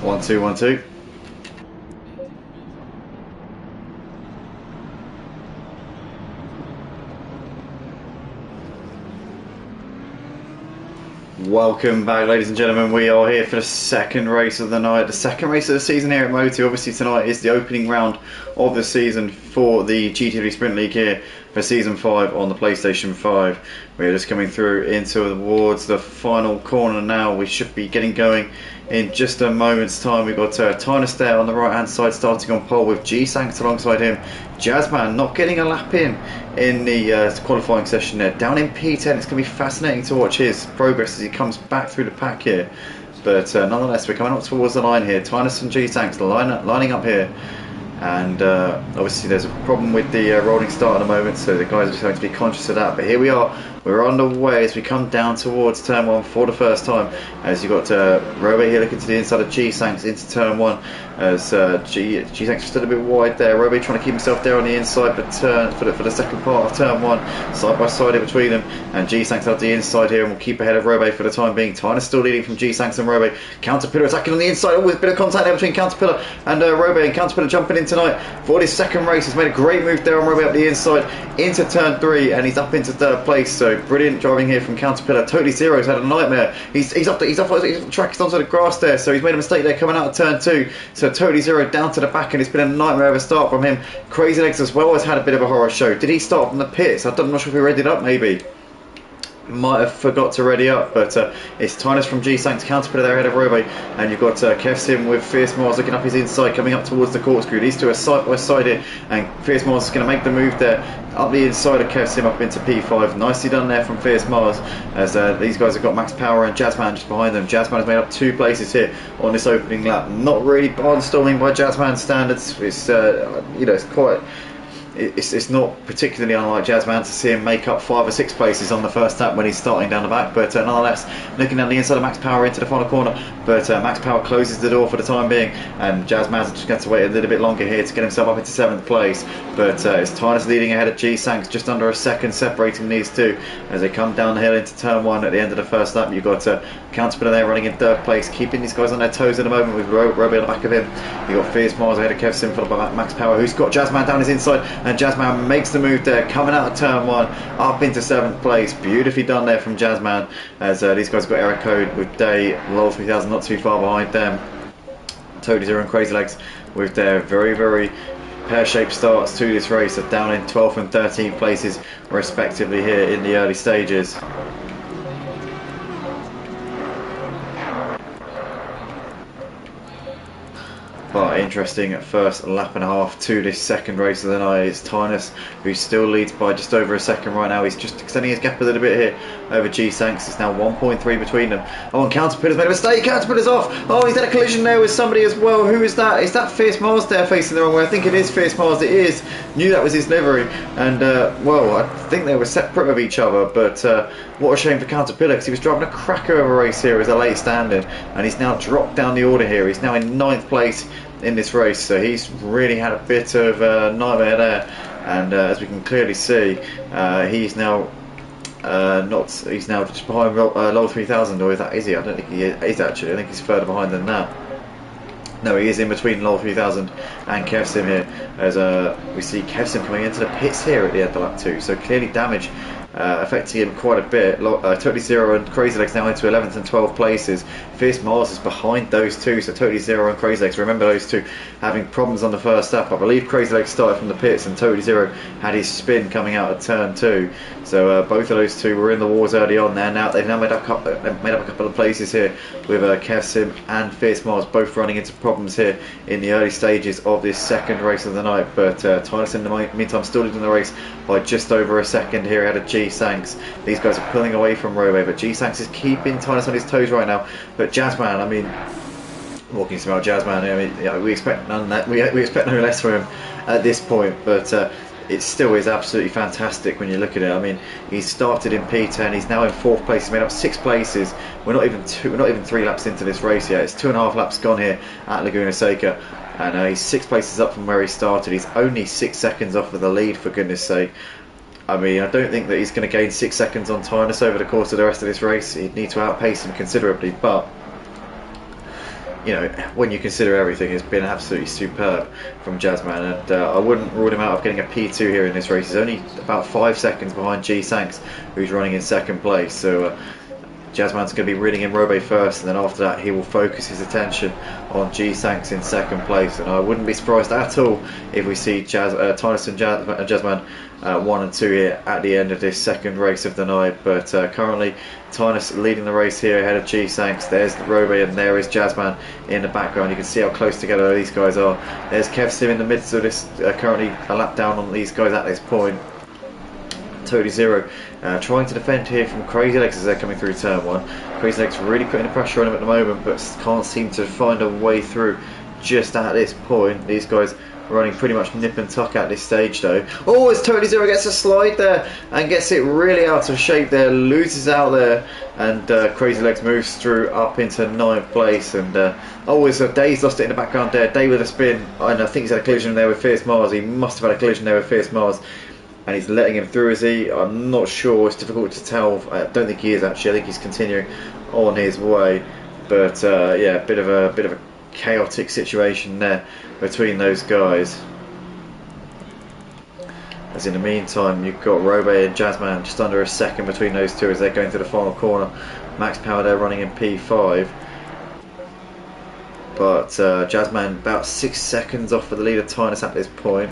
1 2 1 2. Welcome back, ladies and gentlemen. We are here for the second race of the night, the second race of the season here at Moto. Obviously tonight is the opening round of the season for the GT3 Sprint League here for Season 5 on the PlayStation 5. We're just coming through into towards the final corner now. We should be getting going in just a moment's time. We've got Tynus there on the right hand side starting on pole with G-Sanks alongside him. Jazzman not getting a lap in the qualifying session there. Down in P10, it's going to be fascinating to watch his progress as he comes back through the pack here. But nonetheless, we're coming up towards the line here. Tynus and G-Sanks lining up here. And obviously there's a problem with the rolling start at the moment, so the guys are just having to be conscious of that. But here we are, we're on the way as we come down towards turn 1 for the first time. As you've got Robe here looking to the inside of G-Sanks into turn 1. As G-Sanks just a little bit wide there. Robe trying to keep himself there on the inside, but for the second part of turn 1, side by side in between them. And G-Sanks out the inside here and will keep ahead of Robe for the time being. Tynus still leading from G-Sanks and Robe. Caterpillar attacking on the inside, always a bit of contact there between Caterpillar and Robe. And Caterpillar jumping in tonight for this second race. He's made a great move there on Robe up the inside into turn 3, and he's up into third place. So brilliant driving here from Caterpillar. Totally Zero's had a nightmare. He's off the track, he's onto the grass there, so he's made a mistake there coming out of turn 2. So Totally Zero down to the back, and it's been a nightmare of a start from him. Crazy Legs as well has had a bit of a horror show. Did he start from the pits? I'm not sure if he readied up, maybe. Might have forgot to ready up, but it's Tynus from G-Sanks, Caterpillar there ahead of Robe, and you've got Kevsim with Fierce Mars looking up his inside, coming up towards the corkscrew. These two are side by side here, and Fierce Mars is going to make the move there up the inside of Kevsim up into P5. Nicely done there from Fierce Mars, as these guys have got Max Power and Jazzman just behind them. Jazzman has made up 2 places here on this opening lap. Not really barnstorming by Jazzman standards. It's it's quite. It's not particularly unlike Jazzman to see him make up 5 or 6 places on the first lap when he's starting down the back, but nonetheless looking down the inside of Max Power into the final corner, but Max Power closes the door for the time being, and Jazzman's just going to wait a little bit longer here to get himself up into 7th place. But it's Tynus leading ahead of G-Sanks, just under a second separating these two as they come down the hill into turn 1 at the end of the first lap. You've got Counterspinner there running in 3rd place, keeping these guys on their toes at the moment with Roby on the back of him. You've got Fierce Mars ahead of Kev Sim, followed by Max Power, who's got Jazzman down his inside, and Jazzman makes the move there, coming out of turn 1 up into 7th place. Beautifully done there from Jazzman, as these guys got error code with Day, Lol 3000 not too far behind them. Totally Zero and Crazy Legs with their very, very pear-shaped starts to this race, are down in 12th and 13th places respectively here in the early stages. But interesting first lap and a half to this second race of the night. It's Tynus who still leads by just over a second right now. He's just extending his gap a little bit here over G-Sanks. It's now 1.3 between them. Oh, and Counterpillar's made a mistake. Counterpillar's off. Oh, he's had a collision there with somebody as well. Who is that? Is that Fierce Mars there facing the wrong way? I think it is Fierce Mars. It is. Knew that was his livery. And, well, I think they were separate of each other. But what a shame for Counterpillar, because he was driving a cracker of a race here as a late stand-in. And he's now dropped down the order here. He's now in 9th place in this race, so he's really had a bit of a nightmare there, and as we can clearly see, he's now he's now just behind Lol 3000, or is he? I don't think he is actually. I think he's further behind than that. No, he is in between Lol 3000 and Kevsim here, as we see Kevsim coming into the pits here at the end of lap 2, so clearly damage affecting him quite a bit. Totally Zero and Crazy Legs now into 11th and 12th places. Fierce Mars is behind those two, so Totally Zero and Crazy Legs, remember those two having problems on the first lap. I believe Crazy Legs started from the pits and Totally Zero had his spin coming out of turn 2, so both of those two were in the wars early on there. Now they've now made up a couple of places here with Kevsim and Fierce Mars both running into problems here in the early stages of this second race of the night, but Tynus in the meantime still leading the race by just over a second here ahead of G-Sanks. These guys are pulling away from Rowe, but G-Sanks is keeping Tynus on his toes right now. But Jazzman, I mean, what can you say about Jazzman? I mean, you know, we expect we expect no less from him at this point, but it still is absolutely fantastic when you look at it. I mean, he started in P10, he's now in 4th place, he's made up 6 places. We're not even 3 laps into this race yet. It's 2.5 laps gone here at Laguna Seca, and he's 6 places up from where he started. He's only 6 seconds off of the lead, for goodness sake. I mean, I don't think that he's going to gain 6 seconds on Tynus over the course of the rest of this race. He'd need to outpace him considerably, but you know, when you consider everything, it's been absolutely superb from Jazzman, and I wouldn't rule him out of getting a P2 here in this race. He's only about 5 seconds behind G-Sanks, who's running in 2nd place, so Jazzman's going to be reading in Robe first, and then after that he will focus his attention on G-Sanks in 2nd place, and I wouldn't be surprised at all if we see Tynus and Jazzman 1 and 2 here at the end of this second race of the night. But currently Tynus leading the race here ahead of G-Sanks. There's Robe and there is Jazzman in the background. You can see how close together these guys are. There's Kevsim in the midst of this, currently a lap down on these guys at this point. Totally Zero trying to defend here from Crazy Legs as they're coming through turn 1. Crazy Legs really putting the pressure on him at the moment, but can't seem to find a way through just at this point. These guys running pretty much nip and tuck at this stage though. Oh, as Totally Zero gets a slide there and gets it really out of shape there, loses out there, and Crazy Legs moves through up into 9th place. And Day's lost it in the background there. Day with a spin, and I think he's had a collision there with Fierce Mars. He must have had a collision there with Fierce Mars, and he's letting him through, is he? I'm not sure, it's difficult to tell. I don't think he is actually. I think he's continuing on his way, but yeah, a bit of a chaotic situation there between those guys. As in the meantime, you've got Robe and Jazzman just under a second between those two as they're going to the final corner. Max Power there running in P5, but Jazzman about 6 seconds off for the lead of Tynus at this point.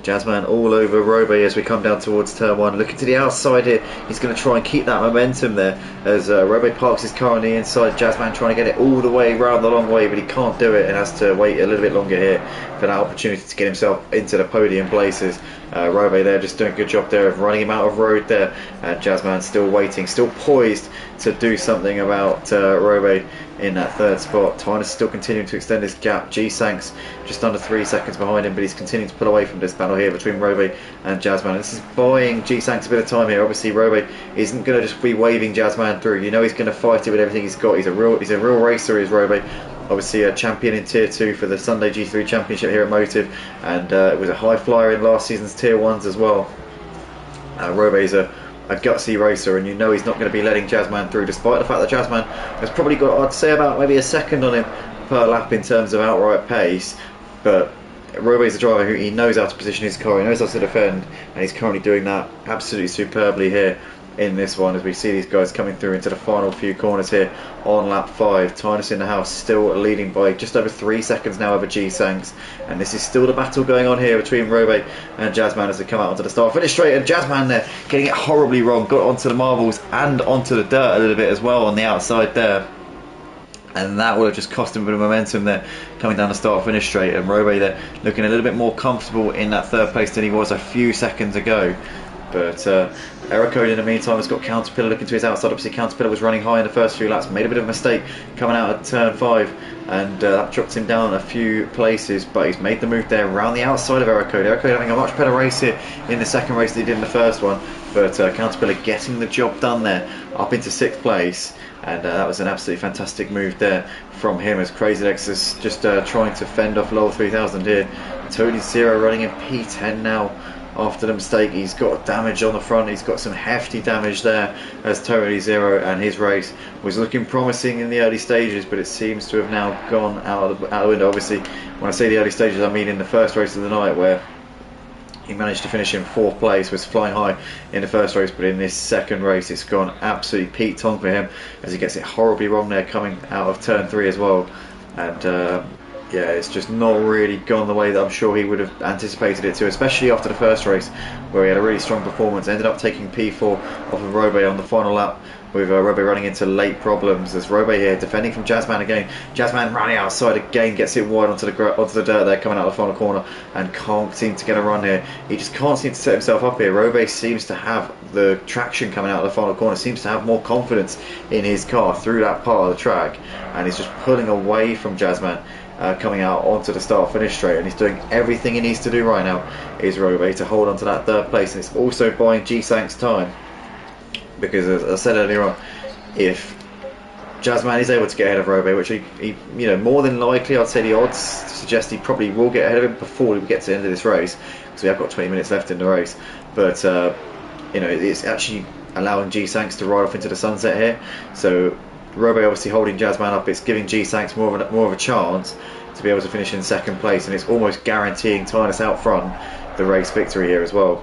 Jazzman all over Robe as we come down towards turn 1, looking to the outside here. He's going to try and keep that momentum there as Robe parks his car on the inside. Jazzman trying to get it all the way round the long way, but he can't do it and has to wait a little bit longer here for that opportunity to get himself into the podium places. Robe there just doing a good job there of running him out of road there. Jazzman still waiting, still poised to do something about Robe in that 3rd spot. Tynus still continuing to extend his gap. G-Sanks just under 3 seconds behind him, but he's continuing to pull away from this battle here between Robe and Jazzman. This is buying G-Sanks a bit of time here. Obviously Robe isn't going to just be waving Jazzman through. You know he's going to fight it with everything he's got. He's a real racer, is Robe. Obviously a champion in Tier 2 for the Sunday G3 Championship here at Motive, and it was a high flyer in last season's Tier 1s as well. Robe is a gutsy racer, and you know he's not going to be letting Jazzman through, despite the fact that Jazzman has probably got, I'd say, about maybe a second on him per lap in terms of outright pace. But Robe is a driver who he knows how to position his car, he knows how to defend, and he's currently doing that absolutely superbly here in this one as we see these guys coming through into the final few corners here on lap 5. Tynus in the house still leading by just over 3 seconds now over G-Sanks, and this is still the battle going on here between Robe and Jazzman as they come out onto the start finish straight. And Jazzman there getting it horribly wrong, got onto the marbles and onto the dirt a little bit as well on the outside there. and that would have just cost him a bit of momentum there coming down the start finish straight. And Robe there looking a little bit more comfortable in that third place than he was a few seconds ago. But Erico in the meantime has got Caterpillar looking to his outside. Obviously Caterpillar was running high in the first few laps, made a bit of a mistake coming out at turn 5, and that dropped him down a few places, but he's made the move there around the outside of Erico. Erico having a much better race here in the second race than he did in the first one, but Caterpillar getting the job done there up into 6th place. And that was an absolutely fantastic move there from him, as Crazy Legs is just trying to fend off Lowell 3000 here. Tony Zero running in P10 now after the mistake. He's got damage on the front, he's got some hefty damage there, as Tony Zero, and his race was looking promising in the early stages, but it seems to have now gone out of the window. Obviously, when I say the early stages, I mean in the first race of the night, where he managed to finish in 4th place, was flying high in the first race, but in this second race it's gone absolutely Pete Tong for him, as he gets it horribly wrong there coming out of turn 3 as well. And yeah, it's just not really gone the way that I'm sure he would have anticipated it to, especially after the first race where he had a really strong performance. Ended up taking P4 off of Robe on the final lap, with Robe running into late problems, as Robe here defending from Jazzman again. Jazzman running outside again, gets it wide onto the dirt there coming out of the final corner, and can't seem to get a run here. He just can't seem to set himself up here. Robe seems to have the traction coming out of the final corner, seems to have more confidence in his car through that part of the track, and he's just pulling away from Jazzman. Coming out onto the start finish straight, and he's doing everything he needs to do right now, is Robe, to hold on to that 3rd place. And it's also buying G-Sank's time, because as I said earlier on, if Jazzman is able to get ahead of Robe, which he you know, more than likely, I'd say the odds suggest he probably will get ahead of him before we get to the end of this race, because we have got 20 minutes left in the race. But you know, it's actually allowing G-Sanks to ride off into the sunset here. So Robe obviously holding Jazzman up, it's giving G-Sanks more of a chance to be able to finish in 2nd place, and it's almost guaranteeing Tynus out front the race victory here as well,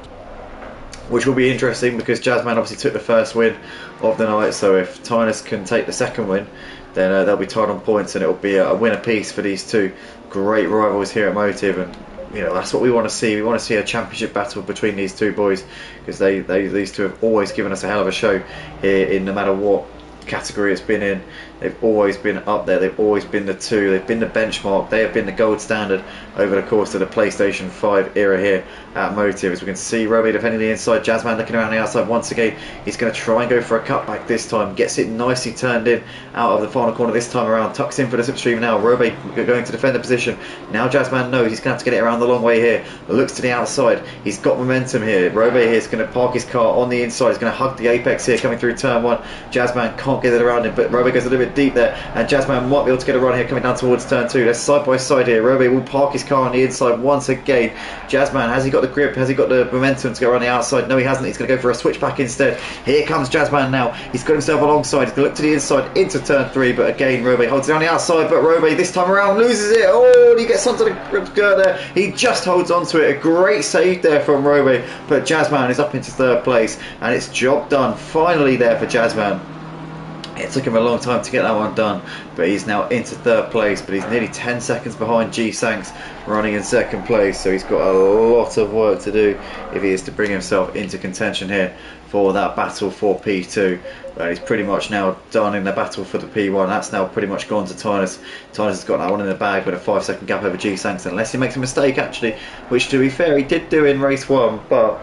which will be interesting, because Jazzman obviously took the first win of the night. So if Tynus can take the second win, then they'll be tied on points, and it'll be a win apiece for these two great rivals here at Motive. And you know, that's what we want to see. We want to see a championship battle between these two boys, because these two have always given us a hell of a show here, in no matter what category it's been in. They've always been up there, they've always been the two, they've been the benchmark, they have been the gold standard over the course of the PlayStation 5 era here at Motive. As we can see, Robbie defending the inside, Jazzman looking around the outside once again. He's going to try and go for a cutback this time, gets it nicely turned in out of the final corner this time around, tucks in for the slipstream now. Robbie going to defend the position. Now Jazzman knows he's going to have to get it around the long way here, looks to the outside, he's got momentum here. Robbie here is going to park his car on the inside, he's going to hug the apex here coming through turn 1. Jazzman can't get it around him, but Robbie goes a little bit deep there, and Jazzman might be able to get a run here coming down towards turn 2. They're side by side here. Robe will park his car on the inside once again. Jazzman, has he got the grip? Has he got the momentum to go around the outside? No, he hasn't. He's going to go for a switchback instead. Here comes Jazzman now. He's got himself alongside. He's going to look to the inside into turn 3, but again Robe holds it on the outside, but Robe this time around loses it. Oh, and he gets onto the skirt there. He just holds onto it. A great save there from Robe, but Jazzman is up into 3rd place, and it's job done finally there for Jazzman. It took him a long time to get that one done, but he's now into 3rd place, but he's nearly 10 seconds behind G-Sanks running in 2nd place, so he's got a lot of work to do if he is to bring himself into contention here for that battle for P2. But he's pretty much now done in the battle for the P1. That's now pretty much gone to Tynus. Tynus has got that one in the bag with a 5-second gap over G-Sanks, unless he makes a mistake actually, which to be fair he did do in race 1, but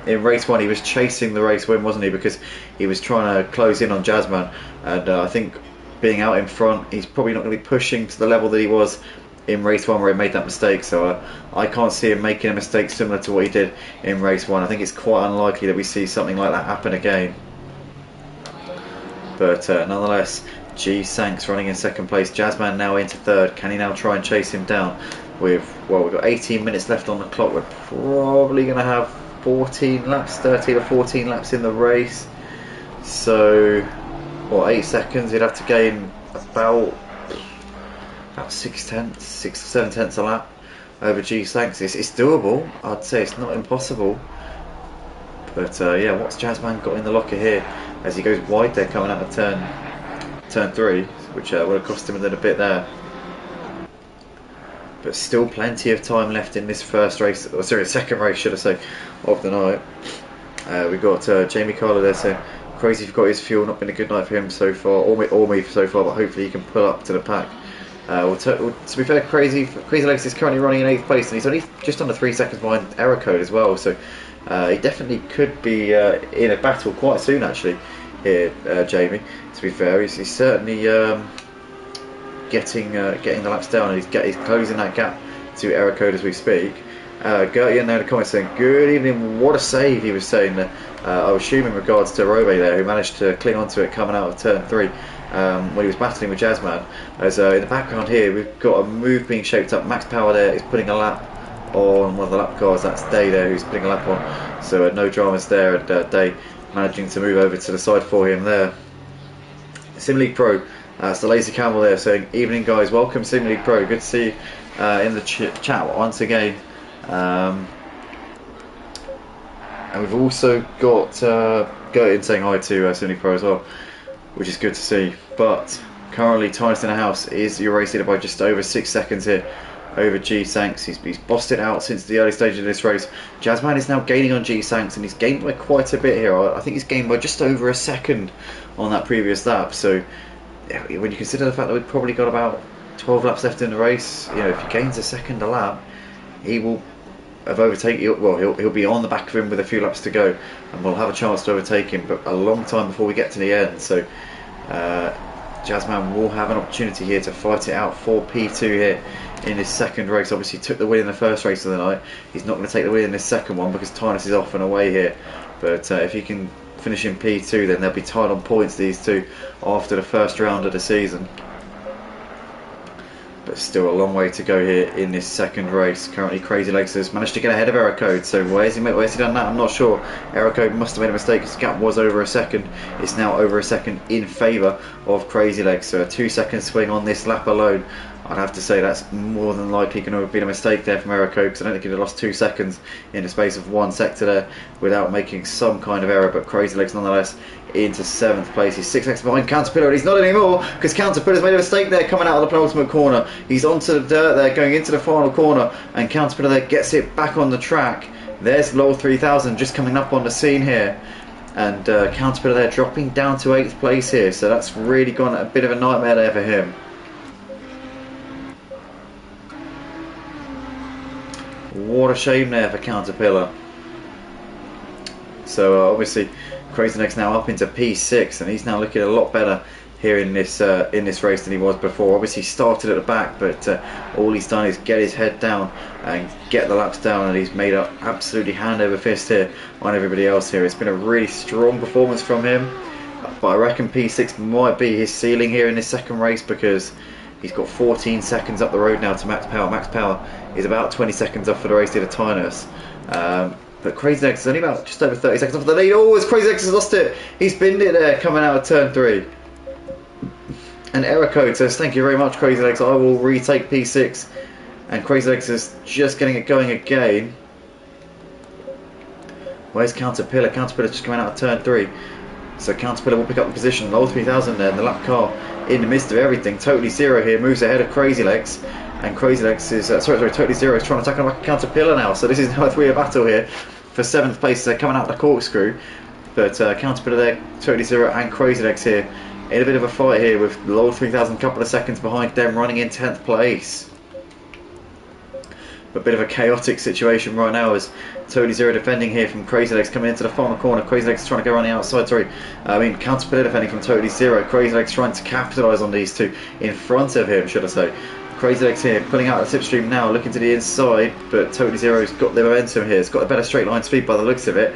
in race 1 he was chasing the race win, wasn't he, because he was trying to close in on Jazzman, and I think being out in front he's probably not going to be pushing to the level that he was in race 1 where he made that mistake. So I can't see him making a mistake similar to what he did in race 1. I think it's quite unlikely that we see something like that happen again, but nonetheless G-Sanks running in 2nd place. Jazzman now into 3rd. Can he now try and chase him down? We've got 18 minutes left on the clock. We're probably going to have 14 laps, 13 or 14 laps in the race, so what, 8 seconds, he'd have to gain about 6 or 7 tenths a lap over G-Sanks. It's doable, I'd say. It's not impossible, but yeah, what's Jazzman got in the locker here as he goes wide there coming out of turn 3, which would have cost him a little bit there. But still plenty of time left in this first race, or sorry, second race should I say, of the night. We've got Jamie Carter there saying, Crazy forgot his fuel, not been a good night for him so far, or me so far, but hopefully he can pull up to the pack. To be fair, Crazy Legs is currently running in 8th place, and he's only just under 3 seconds behind Error Code as well, so he definitely could be in a battle quite soon actually here, Jamie. To be fair, he's certainly getting the laps down, and he's closing that gap to Error Code as we speak. Gertie in there in the comments saying, good evening, what a save, he was saying. I was assuming in regards to Robe there, who managed to cling onto it coming out of turn 3 when he was battling with Jazzman. As in the background here, we've got a move being shaped up. Max Power there is putting a lap on one of the lap cars. That's Day there who's putting a lap on. So no dramas there, and Day managing to move over to the side for him there. Sim League Pro, it's the Lazy Camel there saying, evening guys, welcome Sim League Pro, good to see you in the chat once again. And we've also got Gertin saying hi to Sim League Pro as well, which is good to see. But currently Titus in the house is your race leader by just over 6 seconds here over G Sanks. He's bossed it out since the early stage of this race. Jazzman is now gaining on G Sanks, and he's gained by quite a bit here. I think he's gained by just over a second on that previous lap. So when you consider the fact that we've probably got about 12 laps left in the race, you know, if he gains a second a lap, he will have overtaken. Well, he'll be on the back of him with a few laps to go, and we'll have a chance to overtake him, but a long time before we get to the end. So Jazzman will have an opportunity here to fight it out for P2 here in his second race. Obviously took the win in the first race of the night. He's not going to take the win in this second one because Tinus is off and away here, but if he can finish in P2, then they'll be tied on points, these two, after the first round of the season. But still a long way to go here in this second race. Currently Crazy Legs has managed to get ahead of Error Code, so where's he done that? I'm not sure. Error Code must have made a mistake because the gap was over a second. It's now over a second in favour of Crazy Legs, so a 2 second swing on this lap alone. I'd have to say that's more than likely going to have been a mistake there from Error Code, because I don't think he'd have lost 2 seconds in the space of 1 sector there without making some kind of error. But Crazy Legs nonetheless into 7th place. He's 6 seconds behind Counterpillar, and he's not anymore because Counterpillar's made a mistake there coming out of the penultimate corner. He's onto the dirt there going into the final corner, and Counterpillar there gets it back on the track. There's Lowell 3000 just coming up on the scene here, and Counterpillar there dropping down to 8th place here, so that's really gone a bit of a nightmare there for him. What a shame there for Counterpillar. So obviously Crazy Legs now up into P6, and he's now looking a lot better here in this race than he was before. Obviously he started at the back, but all he's done is get his head down and get the laps down, and he's made up absolutely hand over fist here on everybody else here. It's been a really strong performance from him, but I reckon P6 might be his ceiling here in this second race, because he's got 14 seconds up the road now to Max Power. Max Power is about 20 seconds off for the race leader Tinus. But Crazy Legs is only about just over 30 seconds off the lead. Oh, as Crazy Legs has lost it. He's binned it there coming out of turn 3. And Error Code says, thank you very much, Crazy Legs. I will retake P6. And Crazy Legs is just getting it going again. Where's Counterpillar? Counterpillar's just coming out of turn 3. So Counterpillar will pick up the position. Lowell 3000 there, the lap car in the midst of everything. Totally Zero here moves ahead of Crazy Legs, and Crazy Legs is Totally Zero is trying to tackle Counterpillar now. So this is now a 3-way battle here for 7th place. They're coming out of the corkscrew, but Counterpillar there, Totally Zero and Crazy Legs here in a bit of a fight here, with Lowell 3000 a couple of seconds behind them, running in 10th place. A bit of a chaotic situation right now as Totally Zero defending here from Crazy Legs coming into the final corner. Crazy Legs trying to go around the outside, Counterpillar defending from Totally Zero. Crazy Legs trying to capitalise on these two in front of him, should I say. Crazy Legs here pulling out the slipstream now, looking to the inside, but Totally Zero's got the momentum here. It's got a better straight line speed by the looks of it.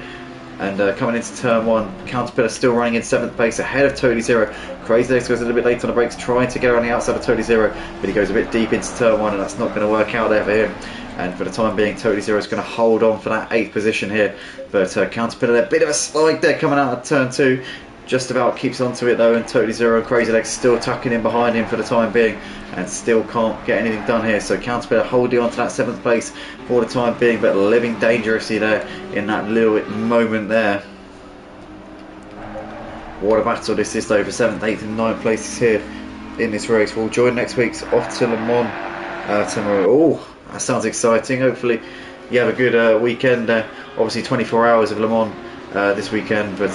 And coming into turn 1, Counterpillar still running in 7th place ahead of Totally Zero. Crazy Legs goes a little bit late on the brakes, trying to get around the outside of Totally Zero, but he goes a bit deep into turn 1, and that's not going to work out there for him. And for the time being, Totally Zero is going to hold on for that 8th position here. But Counterpillar there, bit of a slide there coming out of turn 2. Just about keeps onto it though, and Totally Zero and Crazy Legs still tucking in behind him for the time being, and still can't get anything done here. So Counterpillar holding on to that 7th place for the time being, but living dangerously there in that little moment there. What a battle this is though for 7th, 8th and 9th places here in this race. We'll join next week's off to Le Mans tomorrow. Oh, that sounds exciting. Hopefully you have a good weekend. Obviously 24 hours of Le Mans this weekend, but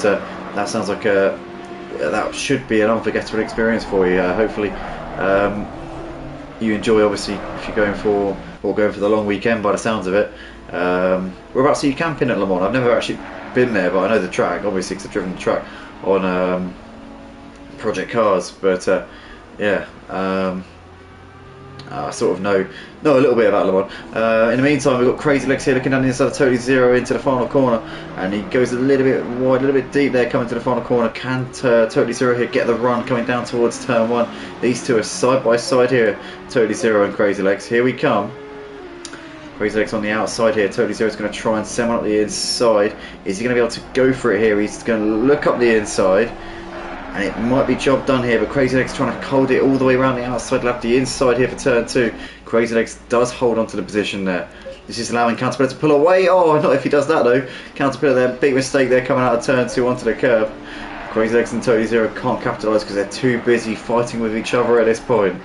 that sounds like that should be an unforgettable experience for you. Hopefully you enjoy, obviously, if you're going for the long weekend by the sounds of it. Whereabouts are you camping at Le Mans? I've never actually been there, but I know the track, obviously, because I've driven the track on Project Cars. But yeah, I sort of know a little bit about Le Mans. In the meantime, we've got Crazy Legs here looking down the inside of Totally Zero into the final corner, and he goes a little bit wide, a little bit deep there, coming to the final corner. Can Totally Zero here get the run coming down towards turn one? These two are side by side here, Totally Zero and Crazy Legs. Here we come. Crazy Legs on the outside here. Totally Zero is going to try and send one up the inside. Is he going to be able to go for it here? He's going to look up the inside, and it might be job done here, but Crazy Legs trying to hold it all the way around the outside lap, the inside here for turn two. Crazy Legs does hold on to the position there. This is allowing Counterpillar to pull away. Oh, not if he does that though. Counterpillar there, big mistake there coming out of turn two onto the curb. Crazy Legs and Totally Zero can't capitalise because they're too busy fighting with each other at this point.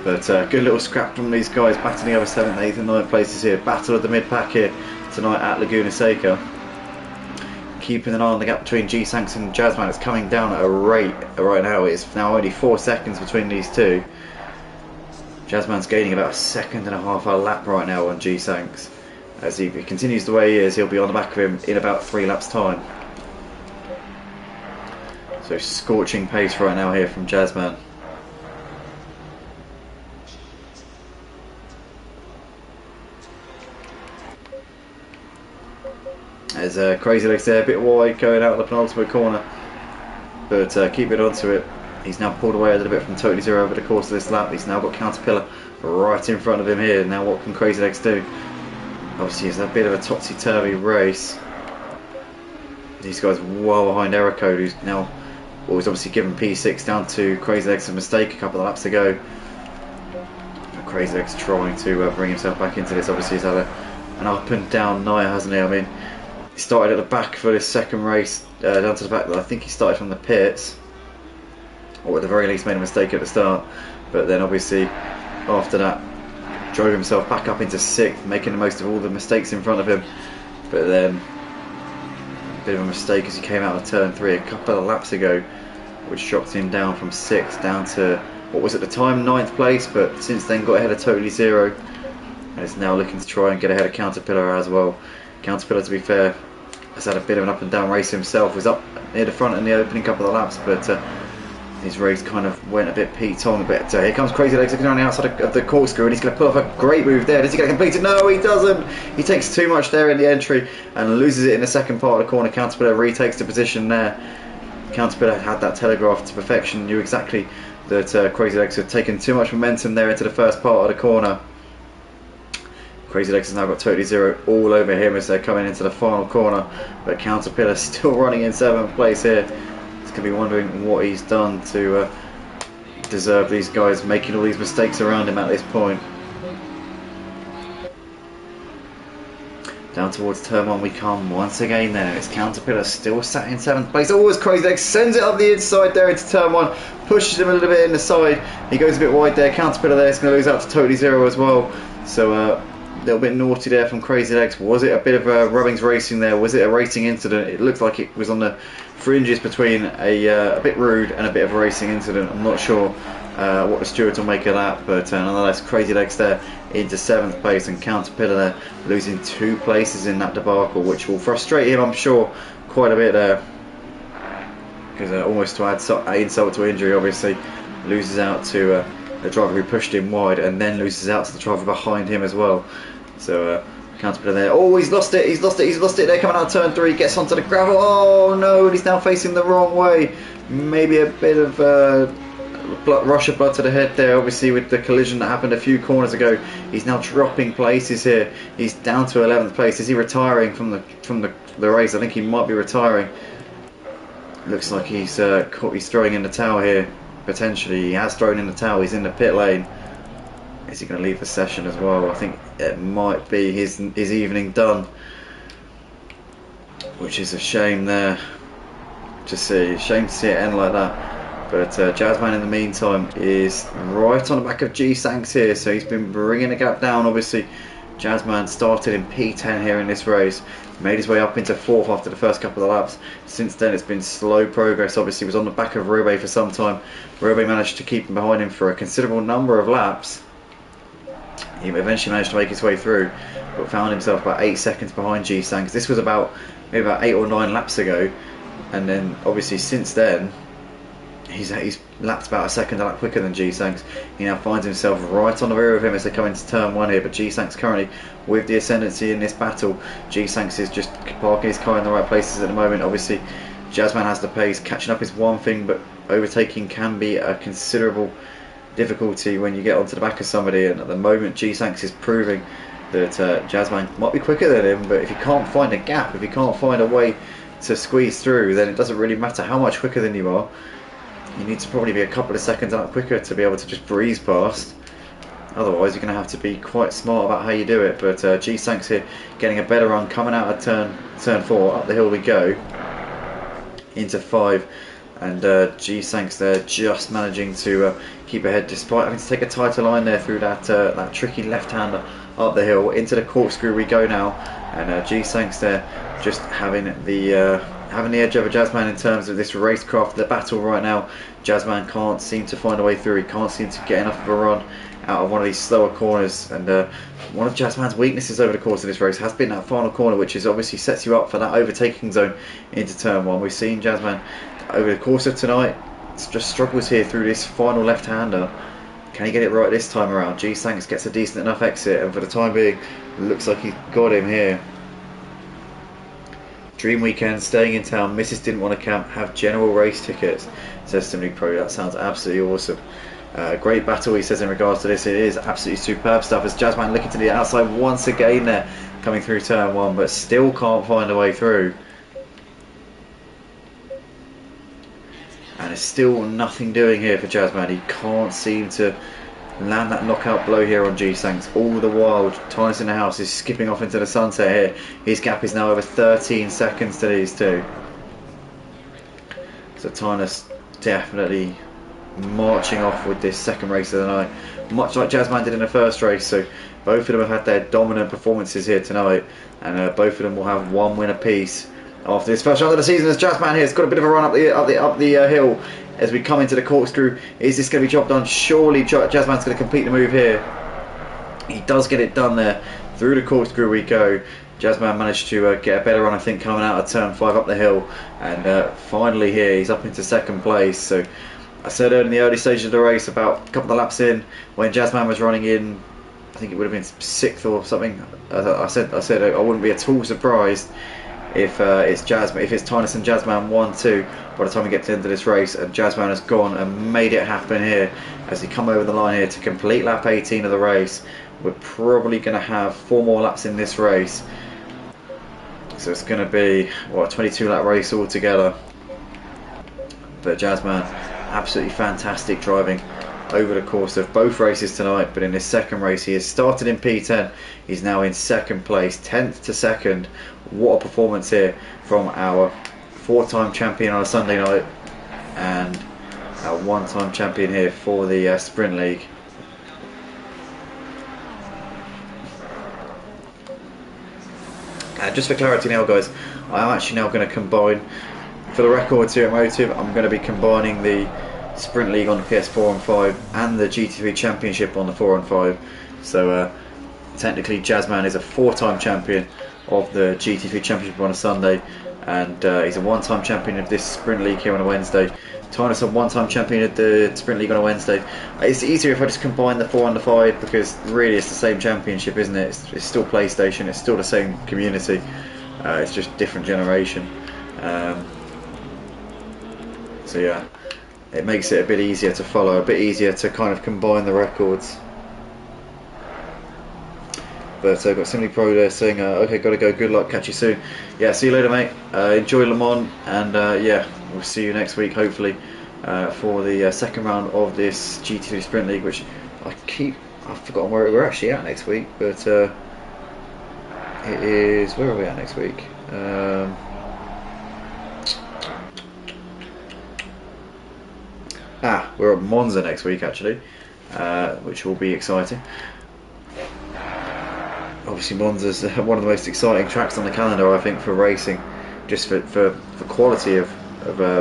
But good little scrap from these guys, battling over 7th, 8th and 9th places here. Battle of the mid-pack here tonight at Laguna Seca. Keeping an eye on the gap between G-Sanks and Jazzman. It's coming down at a rate right now. It's now only 4 seconds between these two. Jazzman's gaining about 1.5 seconds a lap right now on G-Sanks. As he continues the way he is, he'll be on the back of him in about 3 laps time. So scorching pace right now here from Jazzman. As Crazy Legs there, a bit wide, going out of the penultimate corner, but keeping onto it. He's now pulled away a little bit from Totally Zero over the course of this lap. He's now got Counterpillar right in front of him here. Now what can Crazy Legs do? Obviously it's a bit of a topsy-turvy race. These guys well behind Ericode, who's now was obviously given P6 down to Crazy Legs' mistake a couple of laps ago. Crazy Legs trying to bring himself back into this. Obviously he's had an up and down night, hasn't he? I mean, he started at the back for this second race, down to the back. I think he started from the pits, or at the very least made a mistake at the start, but then obviously after that drove himself back up into 6th, making the most of all the mistakes in front of him. But then a bit of a mistake as he came out of turn 3 a couple of laps ago, which dropped him down from 6th down to what was at the time 9th place, but since then got ahead of Totally Zero and is now looking to try and get ahead of Counterpillar as well. Counterpillar, to be fair, has had a bit of an up and down race himself. Was up near the front in the opening couple of laps, but his race kind of went a bit Pete Tong a bit. Here comes Crazy Legs looking around the outside of the corkscrew, and he's going to pull off a great move there. Does he get it completed? No, he doesn't. He takes too much there in the entry and loses it in the second part of the corner. Counterpillar retakes the position there. Counterpillar had that telegraphed to perfection, knew exactly that Crazy Legs had taken too much momentum there into the first part of the corner. Crazy Legs has now got Totally Zero all over him as they're coming into the final corner, but Counterpillar still running in 7th place here. He's going to be wondering what he's done to deserve these guys making all these mistakes around him at this point. Down towards turn 1 we come once again then. It's Counterpillar still sat in 7th place. Oh, as Crazy Legs sends it up the inside there into turn 1, pushes him a little bit in the side. He goes a bit wide there. Counterpillar there is going to lose out to Totally Zero as well. So a little bit naughty there from Crazy Legs. Was it a bit of rubbings racing there? Was it a racing incident? It looked like it was on the fringes between a bit rude and a bit of a racing incident. I'm not sure what the stewards will make of that, but nonetheless, Crazy Legs there into 7th place, and Counterpillar there losing 2 places in that debacle, which will frustrate him, I'm sure, quite a bit there, because almost to add insult to injury, obviously loses out to the driver who pushed him wide, and then loses out to the driver behind him as well. So Counterpillar there. Oh, he's lost it. They're coming out of turn 3, gets onto the gravel. Oh no, and he's now facing the wrong way. Maybe a bit of rush of blood to the head there, obviously, with the collision that happened a few corners ago. He's now dropping places here. He's down to 11th place. Is he retiring from the race? I think he might be retiring. Looks like he's throwing in the towel here. Potentially, he has thrown in the towel. He's in the pit lane. Is he going to leave the session as well? I think it might be his evening done, which is a shame there to see. Shame to see it end like that. But Jazzman in the meantime is right on the back of G-Sanks here, so he's been bringing the gap down. Obviously Jazzman started in P10 here in this race, made his way up into 4th after the first couple of laps. Since then it's been slow progress. Obviously he was on the back of Robe for some time. Robe managed to keep him behind him for a considerable number of laps. He eventually managed to make his way through, but found himself about 8 seconds behind G-Sanks. This was maybe about 8 or 9 laps ago, and then obviously since then he's lapped about a second a lap quicker than G-Sanks. He now finds himself right on the rear of him as they come into turn 1 here, but G-Sanks currently with the ascendancy in this battle. G-Sanks is just parking his car in the right places at the moment. Obviously Jazzman has the pace, catching up is one thing, but overtaking can be a considerable difficulty when you get onto the back of somebody, and at the moment G-Sanks is proving that Jazzman might be quicker than him, but if you can't find a gap, if you can't find a way to squeeze through, then it doesn't really matter how much quicker than you are. You need to probably be a couple of seconds out quicker to be able to just breeze past. Otherwise you're going to have to be quite smart about how you do it. But G-Sanks here getting a better run, coming out of turn 4, up the hill we go into 5, and G-Sanks there just managing to keep ahead despite having to take a tighter line there through that tricky left-hander up the hill. Into the corkscrew we go now, and G-Sanks there just having the edge over Jazzman in terms of this racecraft, the battle right now. Jazzman can't seem to find a way through, he can't seem to get enough of a run out of one of these slower corners, and one of Jazzman's weaknesses over the course of this race has been that final corner, which is obviously sets you up for that overtaking zone into turn 1. We've seen Jazzman over the course of tonight just struggles here through this final left-hander. Can he get it right this time around? G-Sanks gets a decent enough exit, and for the time being it looks like he's got him here. Dream weekend, staying in town, missus didn't want to camp, have general race tickets, says Simony Pro. That sounds absolutely awesome. Great battle, he says, in regards to this. It is absolutely superb stuff as Jazzman looking to the outside once again there, coming through turn 1, but still can't find a way through. And it's still nothing doing here for Jazzman. He can't seem to land that knockout blow here on G-Sanks. All the while, Tynus in the house is skipping off into the sunset here. His gap is now over 13 seconds to these two. So Tynus definitely marching off with this second race of the night, much like Jazzman did in the first race. So both of them have had their dominant performances here tonight, and both of them will have one win apiece after this first round of the season, as Jazzman here has got a bit of a run up the hill as we come into the corkscrew. Is this going to be job done? Surely Jazzman's going to complete the move here. He does get it done there. Through the corkscrew we go. Jazzman managed to get a better run, I think, coming out of turn 5 up the hill, and finally here he's up into second place. So I said in the early stages of the race, about a couple of laps in, when Jazzman was running in, I think it would have been 6th or something, I said I wouldn't be at all surprised if it's Tynus and Jazzman 1-2 by the time we get to the end of this race, and Jazzman has gone and made it happen here as he come over the line here to complete lap 18 of the race. We're probably going to have 4 more laps in this race, so it's going to be what, a 22 lap race altogether. But Jazzman, absolutely fantastic driving over the course of both races tonight, but in this second race he has started in P10, he's now in second place, 10th to 2nd. What a performance here from our 4-time champion on a Sunday night, and our 1-time champion here for the Sprint League. Just for clarity now, guys, I am actually now going to combine, for the records here at Motive, I'm going to be combining the Sprint League on the PS4 and 5 and the GT3 Championship on the 4 and 5. So technically Jazzman is a 4-time champion of the GT3 Championship on a Sunday, and he's a 1-time champion of this Sprint League here on a Wednesday. Tynus a 1-time champion of the Sprint League on a Wednesday. It's easier if I just combine the 4 and the 5, because really it's the same championship, isn't it? It's still PlayStation, it's still the same community, it's just different generation. So yeah, it makes it a bit easier to follow, a bit easier to kind of combine the records. But I've got Simony Pro there saying, okay, gotta go, good luck, catch you soon. Yeah, see you later, mate. Enjoy Le Mans, and yeah, we'll see you next week, hopefully, for the second round of this GT3 Sprint League, which I've forgotten where we're actually at next week, but it is, where are we at next week? We're at Monza next week, actually, which will be exciting. Oh, obviously Monza's one of the most exciting tracks on the calendar, I think, for racing, just for quality of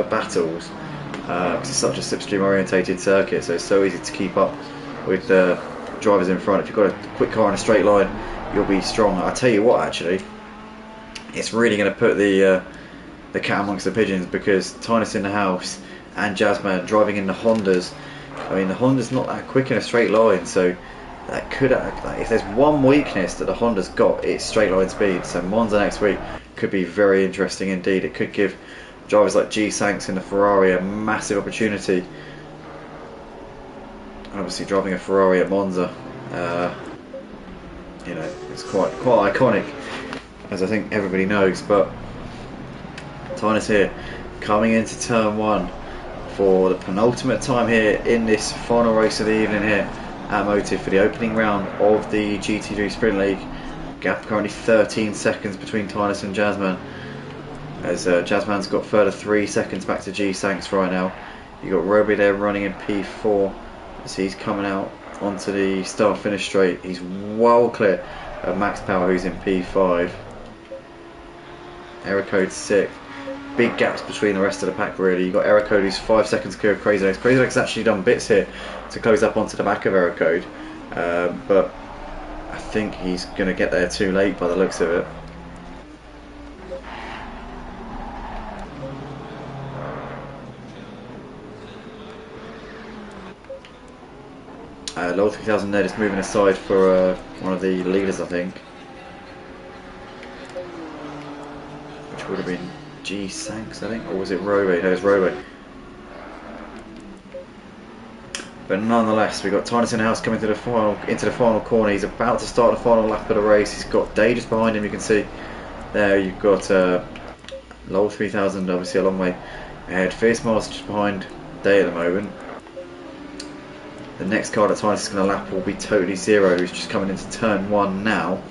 battles, because it's such a slipstream orientated circuit, so it's so easy to keep up with the drivers in front. If you've got a quick car in a straight line, you'll be strong. I tell you what, actually, it's really going to put the cat amongst the pigeons, because Tynus in the house and Jazzman driving in the Hondas. I mean, the Honda's not that quick in a straight line, so that could act like, if there's one weakness that the Honda's got, it's straight line speed. So Monza next week could be very interesting indeed. It could give drivers like G Sanks in the Ferrari a massive opportunity. And obviously driving a Ferrari at Monza, you know, it's quite iconic, as I think everybody knows. But Tynus here coming into turn 1 for the penultimate time here in this final race of the evening here at Motive for the opening round of the GT3 Sprint League. Gap currently 13 seconds between Tynus and Jazzman, as Jazzman's got further 3 seconds back to G Sanks right now. You've got Roby there running in P4 as he's coming out onto the start finish straight. He's well clear of Max Power, who's in P5. Error code 6. Big gaps between the rest of the pack, really. You've got Error Code, who's 5 seconds clear of Crazy Legs. Crazy Legs has actually done bits here to close up onto the back of Error Code, but I think he's going to get there too late by the looks of it. Low 3000 there, just moving aside for one of the leaders, I think, which would have been G Sanks, I think, or was it Robe? No, it's Robe. But nonetheless, we've got Tynus in the house coming into the final corner. He's about to start the final lap of the race. He's got Day just behind him. You can see there. You've got Low 3000, obviously a long way ahead. Fierce Mars just behind Day at the moment. The next car that Tynus is going to lap will be Totally Zero, who's just coming into turn 1 now.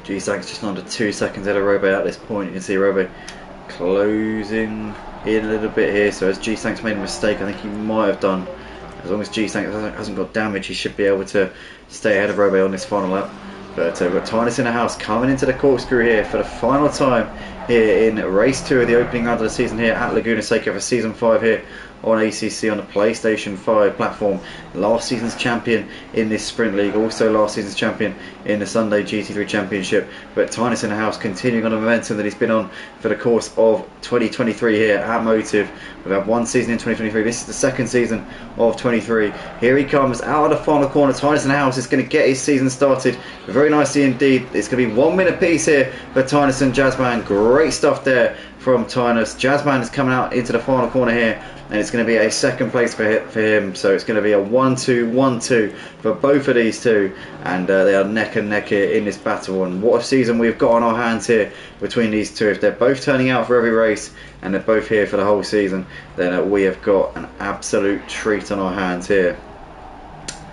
G Sanks just under 2 seconds ahead of Robe at this point. You can see Robe closing in a little bit here. So as G Sanks made a mistake, I think he might have done. As long as G Sanks hasn't got damage, he should be able to stay ahead of Robe on this final lap. But we've got Tynus in the house coming into the corkscrew here for the final time here in race 2 of the opening round of the season here at Laguna Seca for season 5 here on ACC on the PlayStation 5 platform. Last season's champion in this sprint league, also last season's champion in the Sunday GT3 Championship. But Tynus in the house continuing on the momentum that he's been on for the course of 2023 here at Motive. We've had one season in 2023. This is the second season of 23. Here he comes out of the final corner. Tynus in the house is going to get his season started very nicely indeed. It's going to be 1 minute piece here for Tynus and Jazzman. Great stuff there from Tynus. Jazzman is coming out into the final corner here, and it's going to be a second place for him. So it's going to be a 1-2, 1-2 for both of these two, and they are neck and neck here in this battle. And what a season we've got on our hands here between these two. If they're both turning out for every race and they're both here for the whole season, then we have got an absolute treat on our hands here.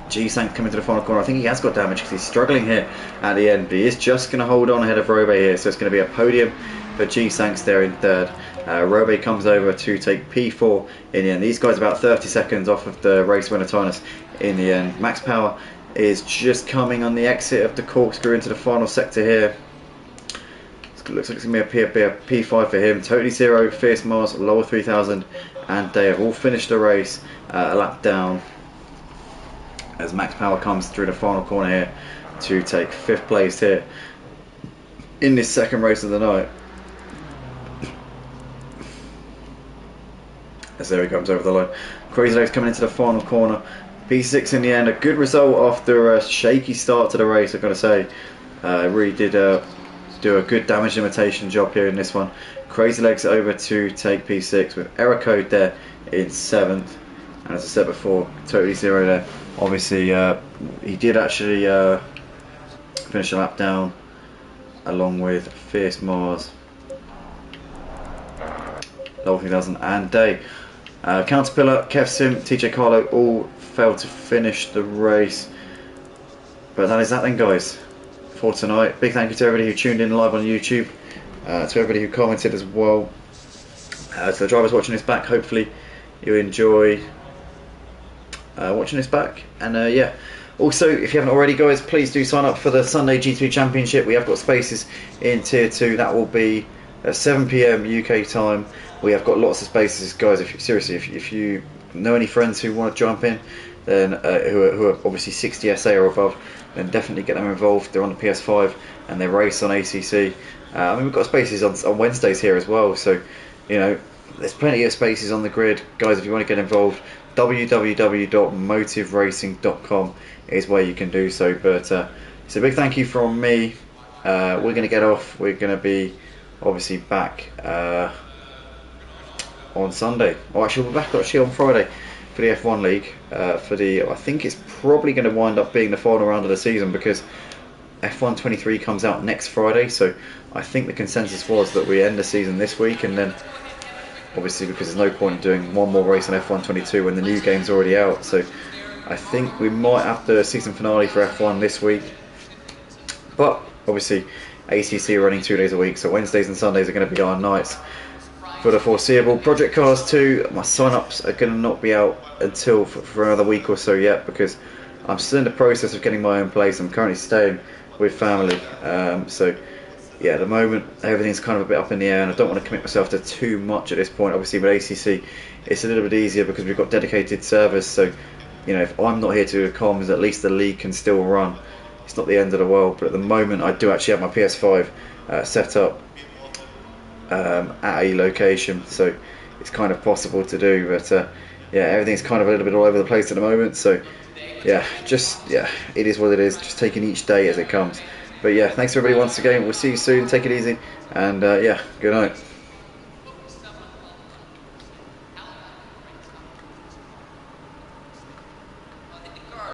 G-Sank coming to the final corner. I think he has got damage because he's struggling here at the end, but he is just going to hold on ahead of Robe here. So it's going to be a podium for G-Sanks there in third. Robe comes over to take P4 in the end. These guys are about 30 seconds off of the race winner Tynus in the end. Max Power is just coming on the exit of the corkscrew into the final sector here. It looks like it's going to be a P5 for him. Totally Zero, Fierce Mars, Lower 3000 and they have all finished the race a lap down, as Max Power comes through the final corner here to take 5th place here in this second race of the night. As there he comes over the line. Crazy Legs coming into the final corner. P6 in the end. A good result after a shaky start to the race, I've got to say. Really did do a good damage limitation job here in this one. Crazy Legs over to take P6 with Error Code there in 7th. And as I said before, Totally Zero there. Obviously, he did actually finish a lap down, along with Fierce Mars, Level 3000 and Day. Counterpillar, Kev Sim, TJ Carlo all failed to finish the race. But that is that then, guys, for tonight. Big thank you to everybody who tuned in live on YouTube, to everybody who commented as well, to the drivers watching this back. Hopefully you enjoy watching this back. And yeah, also if you haven't already, guys, please do sign up for the Sunday GT3 Championship. We have got spaces in Tier 2. That will be at 7 PM UK time. We have got lots of spaces, guys. If you know any friends who want to jump in, then who are obviously 60 SA or above, then definitely get them involved. They're on the PS5 and they race on ACC. I mean, we've got spaces on Wednesdays here as well, so you know there's plenty of spaces on the grid, guys. If you want to get involved, www.motiveracing.com is where you can do so. But it's a big thank you from me. We're going to get off. We're going to be obviously back on Sunday. Oh, actually, we'll be back actually on Friday for the F1 League. I think it's probably going to wind up being the final round of the season, because F1 23 comes out next Friday. So I think the consensus was that we end the season this week, and then obviously because there's no point in doing one more race on F1 22 when the new game's already out. So I think we might have the season finale for F1 this week. But obviously ACC are running 2 days a week, so Wednesdays and Sundays are going to be our nights for the foreseeable. Project Cars 2, my sign-ups are going to not be out until for another week or so yet, because I'm still in the process of getting my own place. I'm currently staying with family, so yeah, at the moment everything's kind of a bit up in the air, and I don't want to commit myself to too much at this point. Obviously with ACC it's a little bit easier because we've got dedicated servers, so you know, if I'm not here to do comms, at least the league can still run. It's not the end of the world. But at the moment I do actually have my PS5 set up at a location, so it's kind of possible to do. But yeah, everything's kind of a little bit all over the place at the moment, so yeah, it is what it is, just taking each day as it comes. But yeah, thanks everybody once again. We'll see you soon. Take it easy, and yeah, good night.